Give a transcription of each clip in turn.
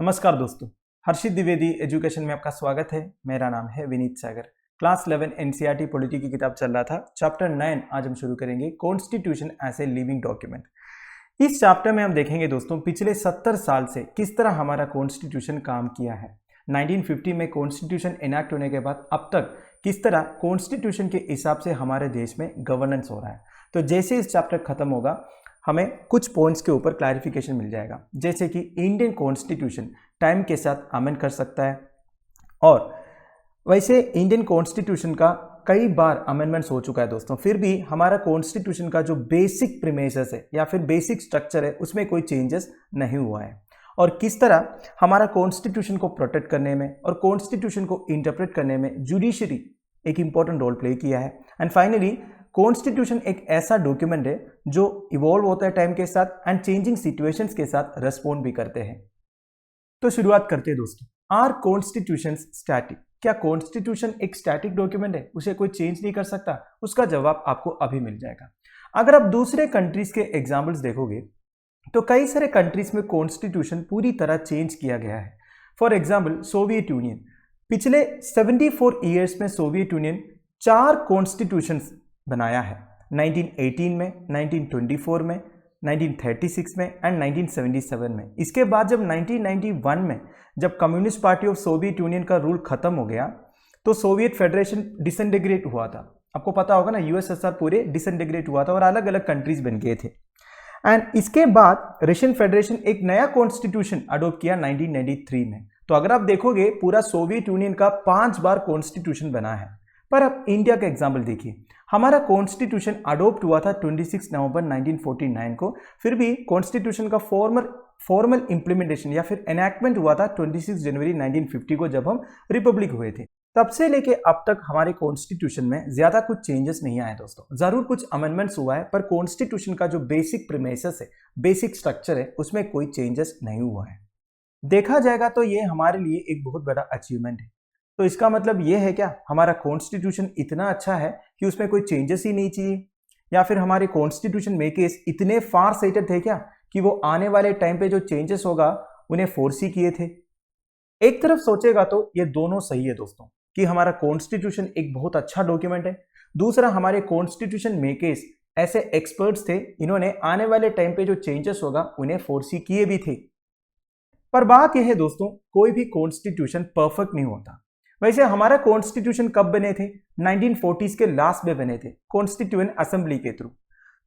नमस्कार दोस्तों, हर्षित द्विवेदी एजुकेशन में आपका स्वागत है। मेरा नाम है विनीत सागर। क्लास 11 एनसीईआरटी पॉलिटी की किताब चल रहा था। चैप्टर 9 आज हम शुरू करेंगे, constitution as a living document. इस चैप्टर में हम देखेंगे दोस्तों पिछले 70 साल से किस तरह हमारा कॉन्स्टिट्यूशन काम किया है। 1950 में कॉन्स्टिट्यूशन इनैक्ट होने के बाद अब तक किस तरह कॉन्स्टिट्यूशन के हिसाब से हमारे देश में गवर्नेंस हो रहा है। तो जैसे इस चैप्टर खत्म होगा हमें कुछ पॉइंट्स के ऊपर क्लैरिफिकेशन मिल जाएगा, जैसे कि इंडियन कॉन्स्टिट्यूशन टाइम के साथ अमेंड कर सकता है, और वैसे इंडियन कॉन्स्टिट्यूशन का कई बार अमेंडमेंट्स हो चुका है दोस्तों, फिर भी हमारा कॉन्स्टिट्यूशन का जो बेसिक प्रीमिसेस है या फिर बेसिक स्ट्रक्चर है उसमें कोई चेंजेस नहीं हुआ है। और किस तरह हमारा कॉन्स्टिट्यूशन को प्रोटेक्ट करने में और कॉन्स्टिट्यूशन को इंटरप्रेट करने में जुडिशरी एक इंपॉर्टेंट रोल प्ले किया है। एंड फाइनली कॉन्स्टिट्यूशन एक ऐसा डॉक्यूमेंट है जो इवॉल्व होता है टाइम के साथ एंड चेंजिंग सिचुएशंस के साथ रेस्पॉन्ड भी करते हैं। तो शुरुआत करते हैं दोस्तों। Are constitution static? क्या कॉन्स्टिट्यूशन एक स्टैटिक डॉक्यूमेंट है, उसे कोई चेंज नहीं कर सकता? उसका जवाब आपको अभी मिल जाएगा। अगर आप दूसरे कंट्रीज के एग्जाम्पल्स देखोगे तो कई सारे कंट्रीज में कॉन्स्टिट्यूशन पूरी तरह चेंज किया गया है। फॉर एग्जाम्पल सोवियत यूनियन, पिछले 74 ईयर्स में सोवियत यूनियन 4 कॉन्स्टिट्यूशंस बनाया है। 1918 में, 1924 में, 1936 में एंड 1977 में। इसके बाद जब 1991 में जब communist party of Soviet union का रूल खत्म हो गया तो सोवियत फेडरेशन डिसइंटीग्रेट हुआ था। आपको पता होगा ना, यूएसएसआर पूरे डिसइंटीग्रेट हुआ था और अलग अलग कंट्रीज बन गए थे। एंड इसके बाद रशियन फेडरेशन एक नया कॉन्स्टिट्यूशन अडोप्ट किया 1993 में। तो अगर आप देखोगे पूरा सोवियत यूनियन का 5 बार कॉन्स्टिट्यूशन बना है। पर अब इंडिया का एग्जाम्पल देखिए, हमारा कॉन्स्टिट्यूशन अडोप्ट हुआ था 26 नवंबर 1949 को, फिर भी कॉन्स्टिट्यूशन का फॉर्मल इंप्लीमेंटेशन या फिर एनैक्टमेंट हुआ था 26 जनवरी 1950 को, जब हम रिपब्लिक हुए थे। तब से लेके अब तक हमारे कॉन्स्टिट्यूशन में ज्यादा कुछ चेंजेस नहीं आए दोस्तों। जरूर कुछ अमेंडमेंट्स हुआ है, पर कॉन्स्टिट्यूशन का जो बेसिक प्रीमिसेस है, बेसिक स्ट्रक्चर है, उसमें कोई चेंजेस नहीं हुआ है। देखा जाएगा तो ये हमारे लिए एक बहुत बड़ा अचीवमेंट है। तो इसका मतलब ये है क्या हमारा कॉन्स्टिट्यूशन इतना अच्छा है कि उसमें कोई चेंजेस ही नहीं चाहिए, या फिर हमारे कॉन्स्टिट्यूशन मेकर्स इतने फार साइटेड थे क्या कि वो आने वाले टाइम पे जो चेंजेस होगा उन्हें फोर्स ही किए थे? एक तरफ सोचेगा तो ये दोनों सही है दोस्तों, कि हमारा कॉन्स्टिट्यूशन एक बहुत अच्छा डॉक्यूमेंट है। दूसरा, हमारे कॉन्स्टिट्यूशन मेकर्स ऐसे एक्सपर्ट्स थे, इन्होंने आने वाले टाइम पे जो चेंजेस होगा उन्हें फोर्स ही किए भी थे। पर बात यह है दोस्तों, कोई भी कॉन्स्टिट्यूशन परफेक्ट नहीं होता। वैसे हमारा कॉन्स्टिट्यूशन कब बने थे? 1940s के लास्ट में बने थे, कॉन्स्टिट्यूएंट असेंबली के थ्रू।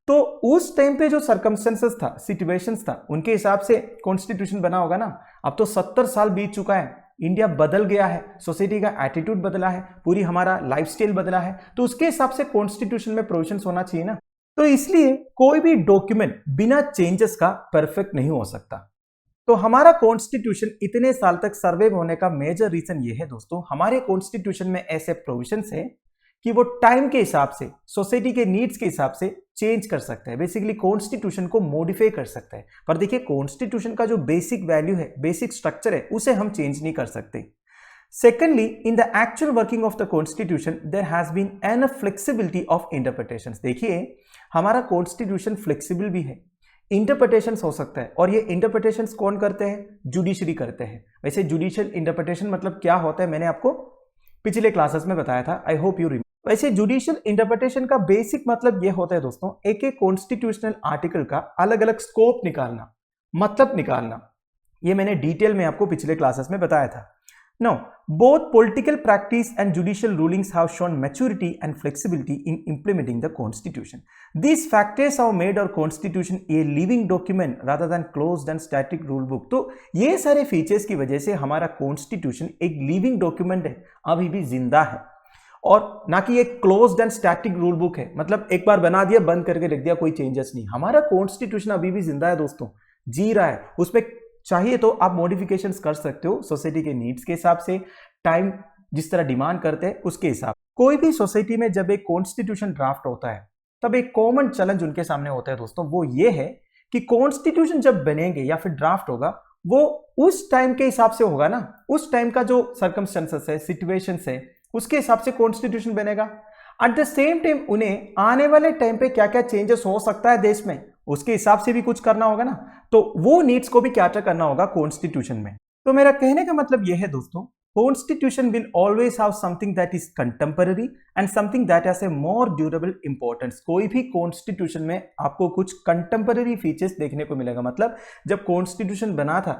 तो उस टाइम पे जो सर्कमस्टेंसेस था, सिचुएशंस था, उनके हिसाब से कॉन्स्टिट्यूशन बना होगा ना। अब तो 70 साल बीत चुका है, इंडिया बदल गया है, सोसाइटी का एटीट्यूड बदला है, पूरी हमारा लाइफस्टाइल बदला है, तो उसके हिसाब से कॉन्स्टिट्यूशन में प्रोविजंस होना चाहिए ना। तो इसलिए कोई भी डॉक्यूमेंट बिना चेंजेस का परफेक्ट नहीं हो सकता। तो हमारा कॉन्स्टिट्यूशन इतने साल तक सर्वाइव होने का मेजर रीजन ये है दोस्तों, हमारे कॉन्स्टिट्यूशन में ऐसे प्रोविजंस है कि वो टाइम के हिसाब से, सोसाइटी के नीड्स के हिसाब से चेंज कर सकता है, बेसिकली कॉन्स्टिट्यूशन को मॉडिफाई कर सकता है। पर देखिए, कॉन्स्टिट्यूशन का जो बेसिक वैल्यू है, बेसिक स्ट्रक्चर है, उसे हम चेंज नहीं कर सकते। Secondly, in the actual working of the constitution there has been enough flexibility of interpretations. देखिए, हमारा कॉन्स्टिट्यूशन फ्लेक्सिबल भी है, इंटरप्रिटेशंस हो सकता है, और ये इंटरप्रिटेशंस कौन करते हैं? जुडिशरी करते हैं। वैसे जुडिशियल इंटरप्रिटेशन मतलब क्या होता है मैंने आपको पिछले क्लासेस में बताया था, आई होप यू रिमेंबर। वैसे जुडिशियल इंटरप्रिटेशन का बेसिक मतलब ये होता है दोस्तों, एक एक कॉन्स्टिट्यूशनल आर्टिकल का अलग अलग स्कोप निकालना, मतलब निकालना। ये मैंने डिटेल में आपको पिछले क्लासेस में बताया था। Now, both political practice and judicial rulings have shown maturity and flexibility in implementing the Constitution. These factors have made our Constitution a living document rather than closed and static rule book. तो ये सारे features की वजह से हमारा Constitution एक living document है, अभी भी जिंदा है, और ना कि एक closed end static rule book है, मतलब एक बार बना दिया, बंद करके रख दिया, कोई चेंजेस नहीं। हमारा कॉन्स्टिट्यूशन अभी भी जिंदा है दोस्तों, जी रहा है। उसमें चाहिए तो आप मॉडिफिकेशंस कर सकते हो सोसाइटी के नीड्स के हिसाब से, टाइम जिस तरह डिमांड करते हैं उसके हिसाब। कोई भी सोसाइटी में जब एक कॉन्स्टिट्यूशन ड्राफ्ट होता है तब एक कॉमन चैलेंज उनके सामने होता है दोस्तों, वो ये है कि कॉन्स्टिट्यूशन जब बनेंगे या फिर ड्राफ्ट होगा वो उस टाइम के हिसाब से होगा ना, उस टाइम का जो सर्कमस्टेंसेस है, सिचुएशंस है, उसके हिसाब से कॉन्स्टिट्यूशन बनेगा। एट द सेम टाइम उन्हें आने वाले टाइम पे क्या क्या चेंजेस हो सकता है देश में, उसके हिसाब से भी कुछ करना होगा ना। तो वो नीड्स को भी कैटर करना होगा कॉन्स्टिट्यूशन में। तो मेरा कहने का मतलब यह है दोस्तों, constitution will always have something that is contemporary and something that has a more durable importance. कोई भी कॉन्स्टिट्यूशन में आपको कुछ कंटेम्पररी फीचर्स देखने को मिलेगा। मतलब जब कॉन्स्टिट्यूशन बना था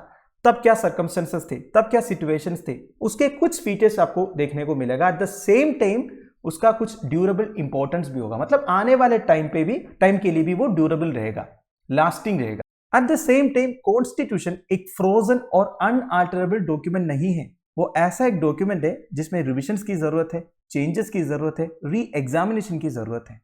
तब क्या सर्कमस्टेंसेस थे, तब क्या सिचुएशंस थे, उसके कुछ फीचर्स आपको देखने को मिलेगा। एट द सेम टाइम उसका कुछ ड्यूरेबल इंपॉर्टेंस भी होगा, मतलब आने वाले टाइम के लिए भी वो ड्यूरेबल रहेगा, लास्टिंग रहेगा। Eight the same time constitution एक फ्रोजन और अनअल्टरेबल डॉक्यूमेंट नहीं है। वो ऐसा एक डॉक्यूमेंट है जिसमें रिविजन्स की जरूरत है, चेंजेस की जरूरत है, री एग्जामिनेशन की जरूरत है।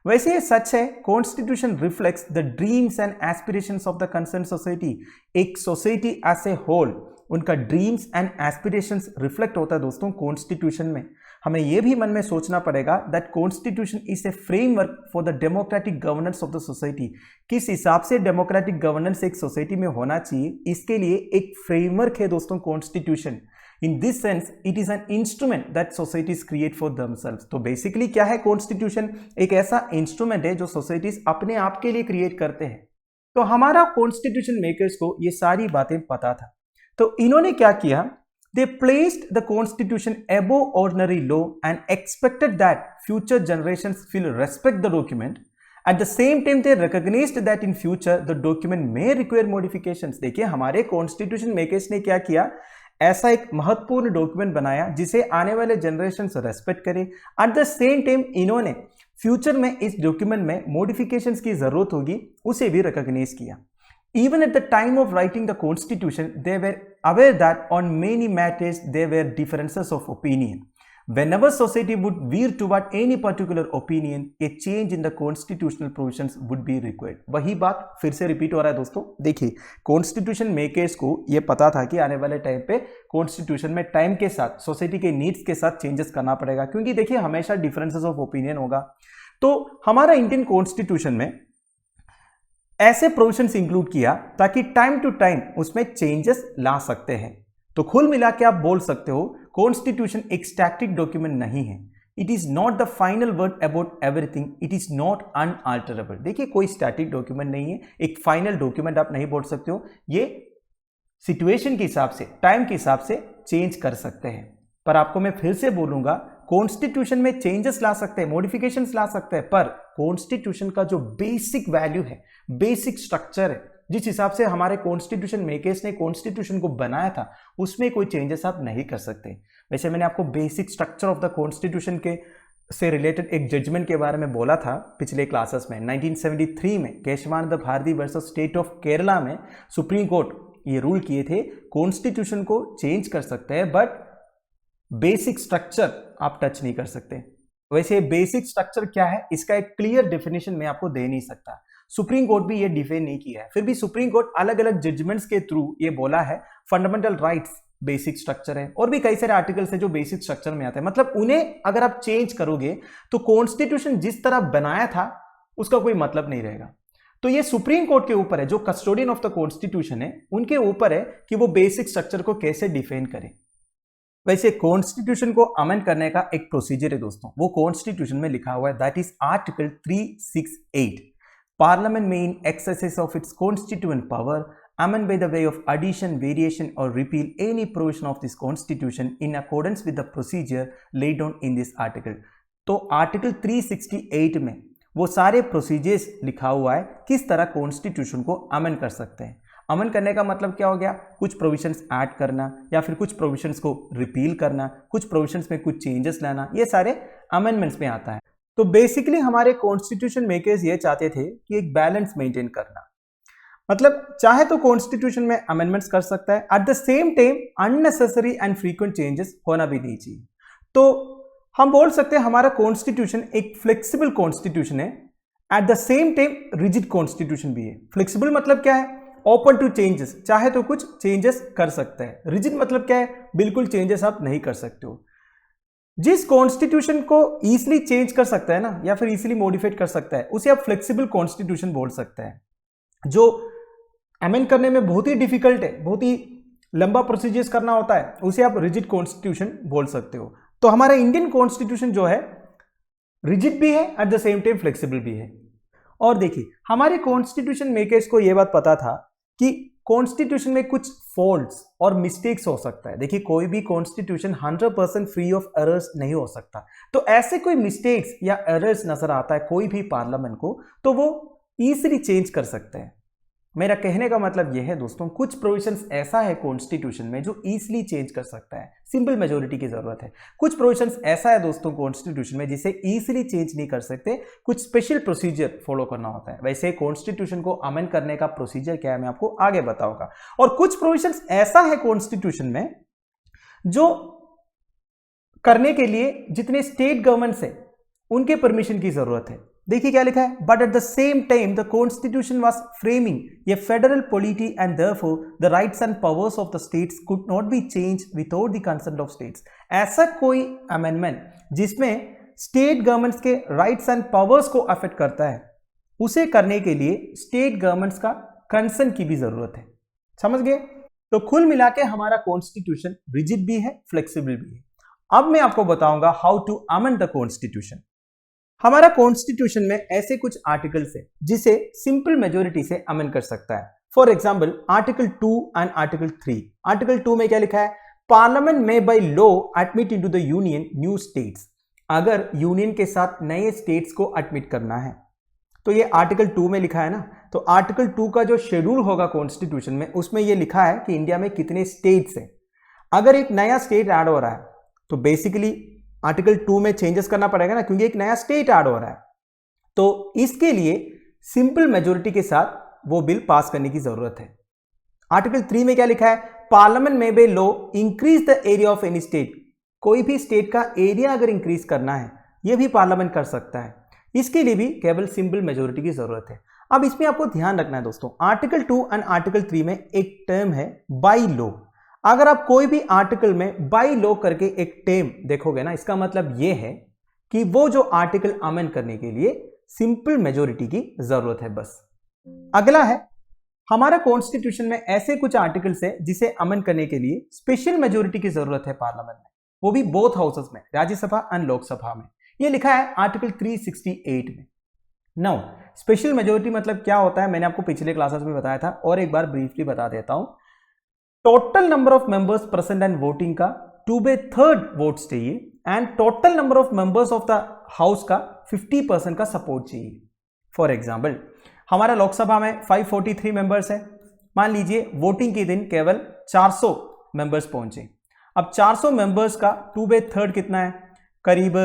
वैसे ये सच है, constitution reflects the dreams and aspirations of the concern society. एक सोसाइटी एज ए होल, उनका ड्रीम्स एंड एस्पिरेशंस रिफ्लेक्ट होता है दोस्तों कॉन्स्टिट्यूशन में। हमें यह भी मन में सोचना पड़ेगा that constitution is a framework for the democratic governance of the society. किस हिसाब से डेमोक्रेटिक गवर्नेंस एक सोसाइटी में होना चाहिए, इसके लिए एक फ्रेमवर्क है दोस्तों constitution. In this sense it is an instrument that societies create for themselves. तो बेसिकली क्या है कॉन्स्टिट्यूशन? एक ऐसा इंस्ट्रूमेंट है जो सोसाइटीज अपने आप के लिए क्रिएट करते हैं। तो हमारा कॉन्स्टिट्यूशन मेकर्स को ये सारी बातें पता था, तो इन्होंने क्या किया, they placed the constitution above ordinary law and expected that future generations will respect the document. At the same time they recognized that in future the document may require modifications. देखिए हमारे कॉन्स्टिट्यूशन मेकर्स ने क्या किया, ऐसा एक महत्वपूर्ण document बनाया जिसे आने वाले जनरेशन रेस्पेक्ट करें। एट द सेम टाइम इन्होंने फ्यूचर में इस डॉक्यूमेंट में मॉडिफिकेशंस की जरूरत होगी उसे भी रिकॉग्नाइज किया। Even at the time of writing the constitution, they were aware that on many matters there were differences of opinion. Whenever society would veer toward any particular opinion, a change in the constitutional provisions would be required. वही बात फिर से repeat हो रहा है दोस्तों। देखिए constitution makers को ये पता था कि आने वाले टाइम पे कॉन्स्टिट्यूशन में टाइम के साथ सोसाइटी के नीड्स के साथ चेंजेस करना पड़ेगा, क्योंकि देखिए हमेशा डिफरेंसेस ऑफ ओपिनियन होगा। तो हमारा इंडियन कॉन्स्टिट्यूशन में ऐसे प्रोविजंस इंक्लूड किया ताकि टाइम टू टाइम उसमें चेंजेस ला सकते हैं। तो कुल मिला के आप बोल सकते हो कॉन्स्टिट्यूशन एक स्टैटिक डॉक्यूमेंट नहीं है। It is not the final word about everything, it is not unalterable. देखिए कोई स्टैटिक डॉक्यूमेंट नहीं है, एक फाइनल डॉक्यूमेंट आप नहीं बोल सकते हो। ये सिचुएशन के हिसाब से, टाइम के हिसाब से चेंज कर सकते हैं। पर आपको मैं फिर से बोलूंगा, कॉन्स्टिट्यूशन में चेंजेस ला सकते हैं, मॉडिफिकेशंस ला सकते हैं, पर कॉन्स्टिट्यूशन का जो बेसिक वैल्यू है, बेसिक स्ट्रक्चर है, जिस हिसाब से हमारे कॉन्स्टिट्यूशन मेकर्स ने कॉन्स्टिट्यूशन को बनाया था, उसमें कोई चेंजेस आप नहीं कर सकते। वैसे मैंने आपको basic structure of the constitution के से रिलेटेड एक जजमेंट के बारे में बोला था पिछले क्लासेस में। 1973 में Kesavananda Bharati versus state of Kerala में सुप्रीम कोर्ट ये रूल किए थे, कॉन्स्टिट्यूशन को चेंज कर सकते हैं बट बेसिक स्ट्रक्चर आप टच नहीं कर सकते। वैसे बेसिक स्ट्रक्चर क्या है, इसका एक क्लियर डेफिनेशन मैं आपको दे नहीं सकता, सुप्रीम कोर्ट भी ये डिफाइन नहीं किया है। फिर भी सुप्रीम कोर्ट अलग अलग जजमेंट्स के थ्रू ये बोला है फंडामेंटल राइट्स बेसिक स्ट्रक्चर है, और भी कई सारे आर्टिकल्स है जो बेसिक स्ट्रक्चर में आते हैं। मतलब उन्हें अगर आप चेंज करोगे तो कॉन्स्टिट्यूशन जिस तरह बनाया था उसका कोई मतलब नहीं रहेगा। तो ये सुप्रीम कोर्ट के ऊपर है, जो कस्टोडियन ऑफ द कॉन्स्टिट्यूशन है उनके ऊपर है कि वो बेसिक स्ट्रक्चर को कैसे डिफाइन करें। वैसे कॉन्स्टिट्यूशन को अमेंड करने का एक प्रोसीजर है दोस्तों, वो कॉन्स्टिट्यूशन में लिखा हुआ है, दैट इज आर्टिकल 368। पार्लियामेंट में in exercise of its constituent power amend by the way of addition, variation or repeal any provision of this constitution in accordance with the procedure laid down in this article। तो article 368 में वो सारे procedures लिखा हुआ है किस तरह constitution को अमेंड कर सकते हैं। अमेंड करने का मतलब क्या हो गया, कुछ प्रोविजंस ऐड करना या फिर कुछ प्रोविजंस को रिपील करना, कुछ प्रोविजंस में कुछ चेंजेस लाना, ये सारे अमेंडमेंट्स में आता है। तो बेसिकली हमारे कॉन्स्टिट्यूशन मेकर्स ये चाहते थे कि एक बैलेंस मेंटेन करना, मतलब चाहे तो कॉन्स्टिट्यूशन में अमेंडमेंट्स कर सकता है, eight the same time unnecessary and frequent changes होना भी नहीं चाहिए। तो हम बोल सकते हैं हमारा कॉन्स्टिट्यूशन एक फ्लेक्सिबल कॉन्स्टिट्यूशन है, eight the same time rigid constitution भी है। फ्लेक्सिबल मतलब क्या है, ओपन टू चेंजेस, चाहे तो कुछ चेंजेस कर सकते हैं। रिजिड मतलब क्या है, बिल्कुल चेंजेस आप नहीं कर सकते हो। जिस कॉन्स्टिट्यूशन को इजिली चेंज कर सकता है ना, या फिर इजिली मॉडिफाइड कर सकता है, उसे आप फ्लेक्सिबल कॉन्स्टिट्यूशन बोल सकते हैं। जो अमेंड करने में बहुत ही डिफिकल्ट है, बहुत ही लंबा प्रोसीजर्स करना होता है, उसे आप रिजिड कॉन्स्टिट्यूशन बोल सकते हो। तो हमारा इंडियन कॉन्स्टिट्यूशन जो है रिजिड भी है, eight the same time flexible भी है। और देखिए हमारे कॉन्स्टिट्यूशन मेकर्स को यह बात पता था कि कॉन्स्टिट्यूशन में कुछ फॉल्ट्स और मिस्टेक्स हो सकता है। देखिए कोई भी कॉन्स्टिट्यूशन 100% फ्री ऑफ एरर्स नहीं हो सकता, तो ऐसे कोई मिस्टेक्स या एरर्स नजर आता है कोई भी पार्लियामेंट को तो वो इजीली चेंज कर सकते हैं। मेरा कहने का मतलब यह है दोस्तों, कुछ प्रोविजंस ऐसा है कॉन्स्टिट्यूशन में जो इजीली चेंज कर सकता है, सिंपल मेजोरिटी की जरूरत है। कुछ प्रोविजंस ऐसा है दोस्तों कॉन्स्टिट्यूशन में जिसे इजीली चेंज नहीं कर सकते, कुछ स्पेशल प्रोसीजर फॉलो करना होता है। वैसे कॉन्स्टिट्यूशन को अमेंड करने का प्रोसीजर क्या है मैं आपको आगे बताऊंगा। और कुछ प्रोविजंस ऐसा है कॉन्स्टिट्यूशन में जो करने के लिए जितने स्टेट गवर्नमेंट्स है उनके परमिशन की जरूरत है। देखिए क्या लिखा है, but at the same time the constitution was framing A federal polity and therefore the rights and powers of the states could not be change without the consent of states. ऐसा कोई amendment जिसमें state governments के rights and powers को affect करता है, उसे करने के लिए स्टेट गवर्नमेंट्स का कंसेंट की भी जरूरत है। समझ गए? तो कुल मिला के हमारा कॉन्स्टिट्यूशन रिजिड भी है, फ्लेक्सिबल भी है। अब मैं आपको बताऊंगा how to amend the constitution. हमारा कॉन्स्टिट्यूशन में ऐसे कुछ आर्टिकल्स है जिसे सिंपल मेजोरिटी से अमेंड कर सकता है। For example article 2 and article 3। Article 2 में क्या लिखा है, पार्लियामेंट में by law admit into the union new states. अगर यूनियन के साथ नए स्टेट्स को एडमिट करना है तो ये आर्टिकल 2 में लिखा है ना, तो आर्टिकल 2 का जो शेड्यूल होगा कॉन्स्टिट्यूशन में उसमें ये लिखा है कि इंडिया में कितने स्टेट्स हैं। अगर एक नया स्टेट ऐड हो रहा है तो बेसिकली आर्टिकल 2 में चेंजेस करना पड़ेगा ना, क्योंकि एक नया स्टेट ऐड हो रहा है। तो इसके लिए सिंपल मेजोरिटी के साथ वो बिल पास करने की जरूरत है। आर्टिकल 3 में क्या लिखा है, पार्लियामेंट में by law increase the area of any state. कोई भी स्टेट का एरिया अगर इंक्रीज करना है यह भी पार्लियामेंट कर सकता है, इसके लिए भी केवल सिंपल मेजोरिटी की जरूरत है। अब इसमें आपको ध्यान रखना है दोस्तों, आर्टिकल 2 एंड आर्टिकल 3 में एक टर्म है बाय लॉ। अगर आप कोई भी आर्टिकल में बाय लॉ करके एक टर्म देखोगे ना, इसका मतलब यह है कि वो जो आर्टिकल अमेंड करने के लिए सिंपल मेजोरिटी की जरूरत है बस। अगला है, हमारा कॉन्स्टिट्यूशन में ऐसे कुछ आर्टिकल्स है जिसे अमेंड करने के लिए स्पेशल मेजोरिटी की जरूरत है पार्लियामेंट में, वो भी बोथ हाउसेस में, राज्यसभा एंड लोकसभा में। ये लिखा है आर्टिकल 368 में। नाउ स्पेशल मेजोरिटी मतलब क्या होता है मैंने आपको पिछले क्लासेस में बताया था और एक बार ब्रीफली बता देता हूं। Total number of members present and voting का 2/3 वोट्स चाहिए and total number of members of the house का 50% का सपोर्ट चाहिए। फॉर एग्जांपल हमारा लोकसभा में 543 मेंबर्स है, मान लीजिए वोटिंग के दिन केवल 400 मेंबर्स पहुंचे। अब 400 मेंबर्स का 2/3 कितना है, करीब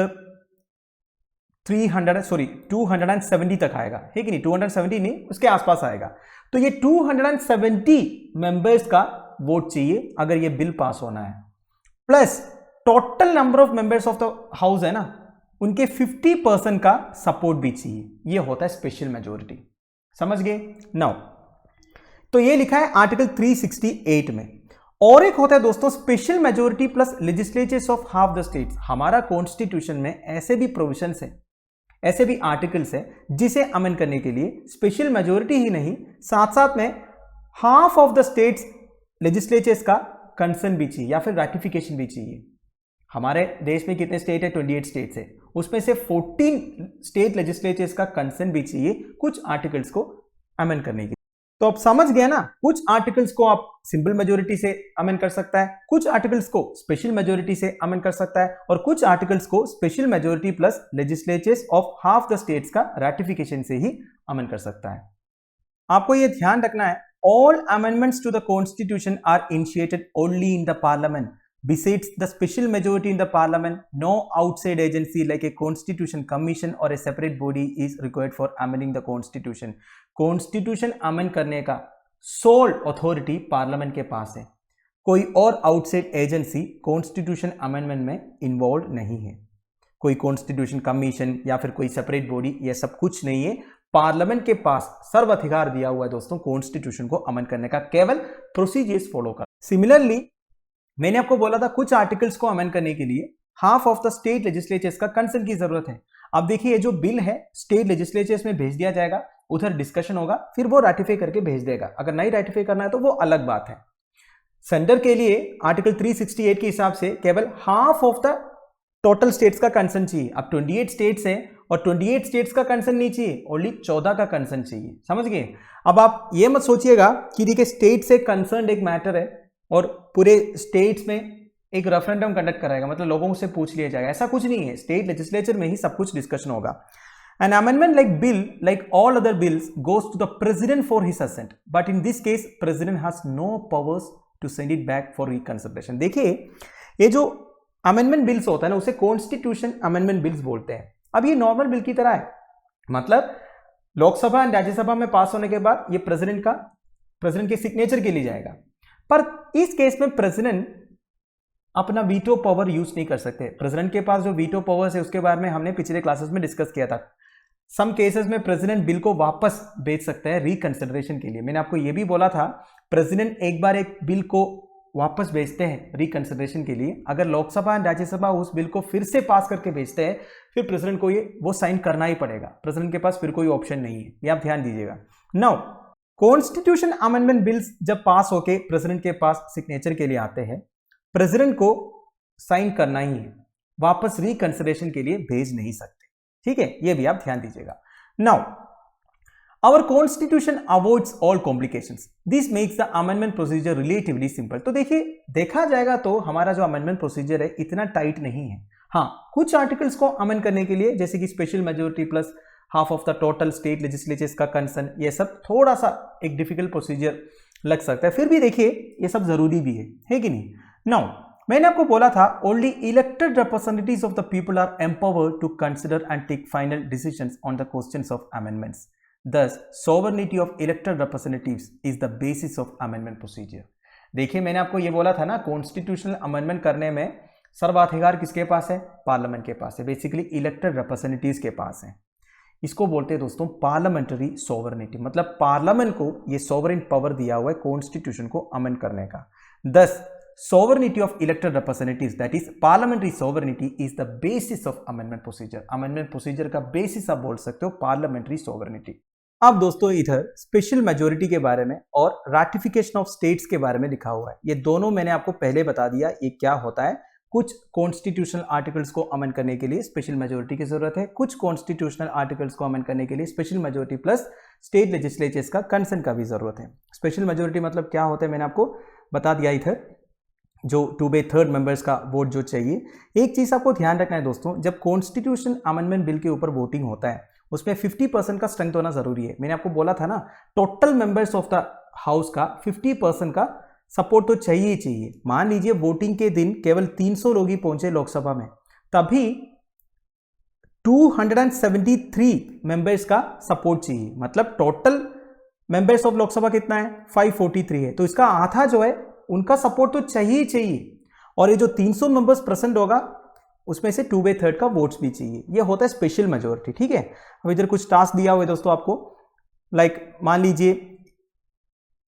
270 तक आएगा, है कि नहीं, 270 नहीं उसके आसपास आएगा। तो ये 270 मेंबर्स का वोट चाहिए अगर ये बिल पास होना है, plus total number of members of the house है ना, उनके 50% का सपोर्ट भी चाहिए। ये होता है स्पेशल मेजोरिटी। समझ गए? नाउ तो ये लिखा है आर्टिकल 368 में। और एक होता है दोस्तों special majority plus legislatures of half the states. हमारा कॉन्स्टिट्यूशन में ऐसे भी प्रोविजंस है, ऐसे भी आर्टिकल्स है जिसे अमेंड करने के लिए स्पेशल मेजोरिटी ही नहीं, साथ साथ में half of the states legislatures का कंसर्न भी चाहिए या फिर रैटिफिकेशन भी चाहिए। हमारे देश में कितने स्टेट है, 28 स्टेट्स है, उसमें से 14 स्टेट लेजिस्लेचर्स का कंसर्न भी चाहिए कुछ आर्टिकल्स को अमेंड करने के लिए। तो आप समझ गए ना, कुछ आर्टिकल्स को आप सिंपल मेजोरिटी से अमेंड कर सकता है, कुछ आर्टिकल्स को स्पेशल मेजोरिटी से अमेंड कर सकता है, और कुछ आर्टिकल्स को special majority plus legislatures of half the states का रैटिफिकेशन से ही अमेंड कर सकता है। आपको यह ध्यान रखना है, all amendments to the constitution are initiated only in the parliament. Besides the special majority in the parliament, no outside agency like a constitution commission or a separate body is required for amending the constitution. Constitution amend करने का sole authority parliament के पास है, कोई और outside agency constitution amendment में involved नहीं है। कोई constitution commission या फिर कोई separate body, ये सब कुछ नहीं है। पार्लियामेंट के पास सर्वाधिकार दिया हुआ है दोस्तों कॉन्स्टिट्यूशन को अमेंड करने का, केवल प्रोसीजर्स फॉलो कर। सिमिलरली मैंने आपको बोला था कुछ आर्टिकल्स को अमेंड करने के लिए half of the state legislatures का कंसेंट की जरूरत है। अब देखिए ये जो बिल है स्टेट लेजिस्लेचर्स में भेज दिया जाएगा, उधर डिस्कशन होगा, फिर वो रैटिफाई करके भेज देगा। अगर नहीं रैटिफाई करना है तो वो अलग बात है। सेंटर के लिए आर्टिकल 368 के हिसाब से केवल half of the total states का कंसेंट चाहिए। अब 28 स्टेट्स है और 28 स्टेट्स का कंसर्न नहीं चाहिए, ओनली 14 का कंसर्न चाहिए। समझ गए? अब आप ये मत सोचिएगा कि देखिए स्टेट से कंसर्न एक मैटर है और पूरे स्टेट्स में एक रेफरेंडम कंडक्ट कराएगा, मतलब लोगों से पूछ लिया जाएगा, ऐसा कुछ नहीं है। स्टेट लेजिस्लेचर में ही सब कुछ डिस्कशन होगा। An amendment like bill, like all other bills, goes to the president for his assent. But in this case, president has no powers to send it back for reconsideration. देखिए ये जो amendment bills होता है ना, उसे constitution amendment bills बोलते हैं। अब ये नॉर्मल बिल की तरह है, मतलब लोकसभा एंड राज्यसभा में पास होने के बाद ये प्रेसिडेंट के सिग्नेचर के लिए जाएगा। पर इस केस में प्रेसिडेंट अपना वीटो पावर यूज नहीं कर सकते। प्रेसिडेंट के पास जो वीटो पावर्स है उसके बारे में हमने पिछले क्लासेस में डिस्कस किया था। सम केसेस में प्रेसिडेंट बिल को वापस भेज सकता है रिकंसिडरेशन के लिए। मैंने आपको यह भी बोला था, प्रेसिडेंट एक बार एक बिल को वापस भेजते हैं रिकंसिडरेशन के लिए। अगर लोकसभा एंड राज्यसभा उस बिल को फिर से पास करके भेजते हैं, फिर प्रेसिडेंट को वो साइन करना ही पड़ेगा। प्रेसिडेंट के पास फिर कोई ऑप्शन नहीं है, ये आप ध्यान दीजिएगा। नाउ कॉन्स्टिट्यूशन अमेंडमेंट बिल्स जब पास होके प्रेसिडेंट के पास सिग्नेचर के लिए आते हैं, प्रेसिडेंट को साइन करना ही है, वापस रिकंसिडरेशन के लिए भेज नहीं सकते। ठीक है, ये भी आप ध्यान दीजिएगा। Now our constitution avoids all complications, this makes the amendment procedure relatively simple. तो देखिए देखा जाएगा तो हमारा जो अमेंडमेंट प्रोसीजर है इतना टाइट नहीं है। हाँ, कुछ आर्टिकल्स को अमेंड करने के लिए जैसे कि special majority plus half of the total state legislatures का कंसर्न, ये सब थोड़ा सा एक डिफिकल्ट प्रोसीजर लग सकता है, फिर भी देखिए ये सब जरूरी भी है कि नहीं। नाउ मैंने आपको बोला था only elected representatives of the people are empowered to consider and take final decisions on the questions of amendments. Thus, sovereignty of elected representatives is the basis of amendment procedure. देखिए मैंने आपको ये बोला था ना, कॉन्स्टिट्यूशनल अमेंडमेंट करने में सर्वाधिकार किसके पास है? पार्लियामेंट के पास है, बेसिकली इलेक्टेड रिप्रेजेंटेटिव्स के पास है। इसको बोलते हैं दोस्तों पार्लियामेंट्री सोवरेनिटी, मतलब पार्लियामेंट को ये सोवरेन पावर दिया हुआ है कॉन्स्टिट्यूशन को अमेंड करने का। Thus, sovereignty of elected representatives, that is parliamentary sovereignty, is the basis of amendment procedure. amendment procedure का बेसिस आप बोल सकते हो parliamentary sovereignty। अब दोस्तों इधर स्पेशल मेजोरिटी के बारे में और रैटिफिकेशन ऑफ स्टेट्स के बारे में लिखा हुआ है। ये दोनों मैंने आपको पहले बता दिया ये क्या होता है। कुछ कॉन्स्टिट्यूशनल आर्टिकल्स को अमेंड करने के लिए स्पेशल मेजोरिटी की जरूरत है, कुछ कॉन्स्टिट्यूशनल आर्टिकल्स को अमेंड करने के लिए special majority plus state legislatures का कंसेंट का भी जरूरत है। स्पेशल मेजोरिटी मतलब क्या होता है मैंने आपको बता दिया इधर, जो 2/3 मेंबर्स का वोट जो चाहिए। एक चीज आपको ध्यान रखना है दोस्तों, जब कॉन्स्टिट्यूशन अमेंडमेंट बिल के ऊपर वोटिंग होता है उसमें 50% का स्ट्रेंथ होना जरूरी है। मैंने आपको बोला था ना, total members of the house का 50% का सपोर्ट तो चाहिए ही चाहिए। मान लीजिए वोटिंग के दिन केवल 300 लोग ही पहुंचे लोकसभा में, तभी 273 मेंबर्स का सपोर्ट चाहिए, मतलब टोटल मेंबर्स ऑफ लोकसभा कितना है? 543 है, तो इसका आधा जो है उनका सपोर्ट तो चाहिए ही चाहिए। और ये जो 300 मेंबर्स प्रेजेंट होगा उसमें से 2/3 का वोट्स भी चाहिए। ये होता है स्पेशल मेजोरिटी। ठीक है, अब इधर कुछ टास्क दिया हुआ है दोस्तों आपको, लाइक मान लीजिए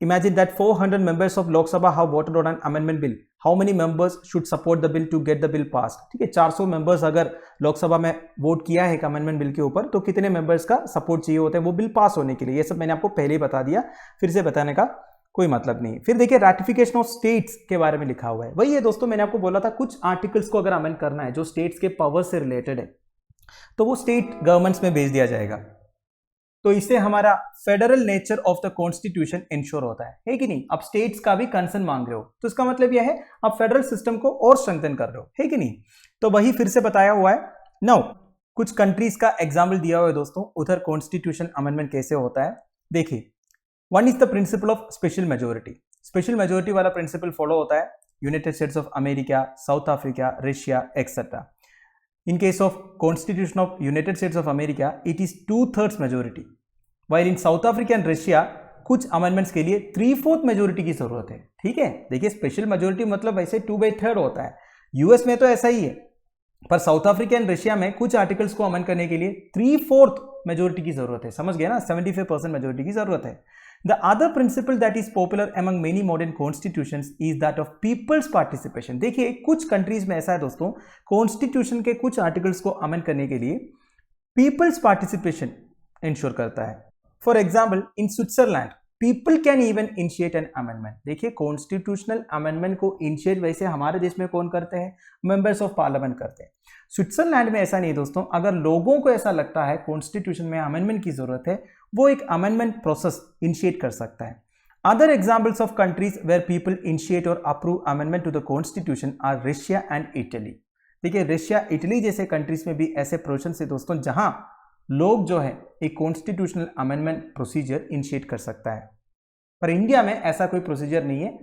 imagine that 400 members of Lok Sabha have voted on an amendment bill, how many members should support the bill to get the bill passed. ठीक है, 400 मेंबर्स अगर लोकसभा में वोट किया है अमेंडमेंट बिल के ऊपर, तो कितने मेंबर्स का सपोर्ट चाहिए होता है वो बिल पास होने के लिए। ये सब मैंने आपको पहले ही बता दिया, फिर से बताने का कोई मतलब नहीं। फिर देखिए रैटिफिकेशन ऑफ स्टेट्स के बारे में लिखा हुआ है। वही है दोस्तों, मैंने आपको बोला था कुछ आर्टिकल्स को अगर अमेंड करना है जो स्टेट्स के पावर से रिलेटेड है, तो वो स्टेट गवर्नमेंट्स में भेज दिया जाएगा। तो इससे हमारा federal nature of the constitution ensure होता है कि नहीं। अब स्टेट्स का भी कंसर्न मांग रहे हो तो इसका मतलब यह है आप फेडरल सिस्टम को और स्ट्रेंथन कर रहे हो, है कि नहीं। तो वही फिर से बताया हुआ है। नाउ कुछ कंट्रीज का एग्जाम्पल दिया हुआ है दोस्तों, उधर कॉन्स्टिट्यूशन अमेंडमेंट कैसे होता है। देखिए, one is the principle of special majority. Special majority वाला प्रिंसिपल फॉलो होता है United states of America, south Africa, Russia etcetera. In case of constitution of United states of America it is 2/3 majority, while in south Africa and Russia कुछ amendments के लिए 3/4 majority की जरूरत है। ठीक है, देखिए स्पेशल मेजोरिटी मतलब वैसे 2/3 होता है, यूएस में तो ऐसा ही है, पर साउथ अफ्रीका एंड रशिया में कुछ आर्टिकल्स को अमेंड करने के लिए 3/4 मेजोरिटी की जरूरत है। समझ गया ना, 75% मेजोरिटी की जरूरत है। The other principle that is popular among many modern constitutions is that of people's participation। देखिए कुछ कंट्रीज में ऐसा है दोस्तों, कॉन्स्टिट्यूशन के कुछ आर्टिकल्स को अमेंड करने के लिए पीपल्स पार्टिसिपेशन इंश्योर करता है। For example in Switzerland people can even initiate an amendment. देखिए कॉन्स्टिट्यूशनल अमेंडमेंट को इनिशिएट वैसे हमारे देश में कौन करते हैं, मेंबर्स ऑफ पार्लियामेंट करते हैं। स्विट्जरलैंड में ऐसा नहीं दोस्तों, अगर लोगों को ऐसा लगता है कॉन्स्टिट्यूशन में अमेंडमेंट की जरूरत है, वो एक अमेंडमेंट प्रोसेस इनिशिएट कर सकता है। Other examples of countries where people initiate or approve amendment to the constitution are Russia and Italy। देखिए रशिया इटली जैसे कंट्रीज में भी ऐसे प्रोविजन है दोस्तों जहां लोग जो है एक कॉन्स्टिट्यूशनल अमेंडमेंट प्रोसीजर इनिशिएट कर सकता है, पर इंडिया में ऐसा कोई प्रोसीजर नहीं है,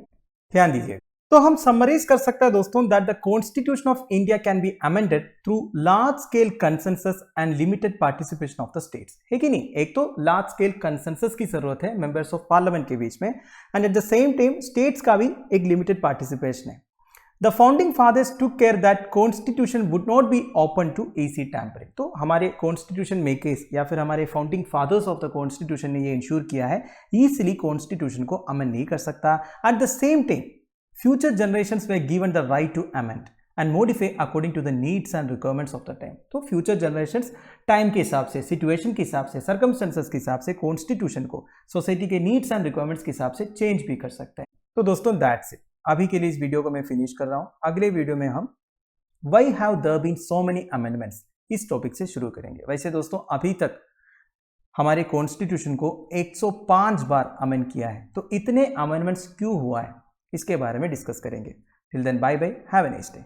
ध्यान दीजिए। तो हम समराइज कर सकते हैं दोस्तों that the constitution of India can be amended through large scale consensus and limited participation of the states, है कि नहीं। एक तो लार्ज स्केल कंसेंसस की जरूरत है मेंबर्स ऑफ पार्लियामेंट के बीच में, and at the same time states का भी एक लिमिटेड पार्टिसिपेशन है। The founding fathers took care that constitution would not be open to easy tampering. तो हमारे कॉन्स्टिट्यूशन मेकर्स या फिर हमारे founding fathers of the constitution ने ये इंश्योर किया है इजीली कॉन्स्टिट्यूशन को अमेंड नहीं कर सकता। Eight the same time future generations were given the right to amend and modify according to the needs and requirements of the time। तो future generations time के हिसाब से, सिचुएशन के हिसाब से, सर्कमस्टेंसेस के हिसाब से कॉन्स्टिट्यूशन को सोसाइटी के नीड्स एंड रिक्वायरमेंट्स के हिसाब से चेंज भी कर सकते हैं। तो दोस्तों दैट्स इट, अभी के लिए इस वीडियो को मैं फिनिश कर रहा हूं। अगले वीडियो में हम why have there been so many amendments इस टॉपिक से शुरू करेंगे। वैसे दोस्तों अभी तक हमारे कॉन्स्टिट्यूशन को 105 बार अमेंड किया है, तो इतने अमेंडमेंट्स क्यों हुआ है इसके बारे में डिस्कस करेंगे। Till then bye bye, have a nice day.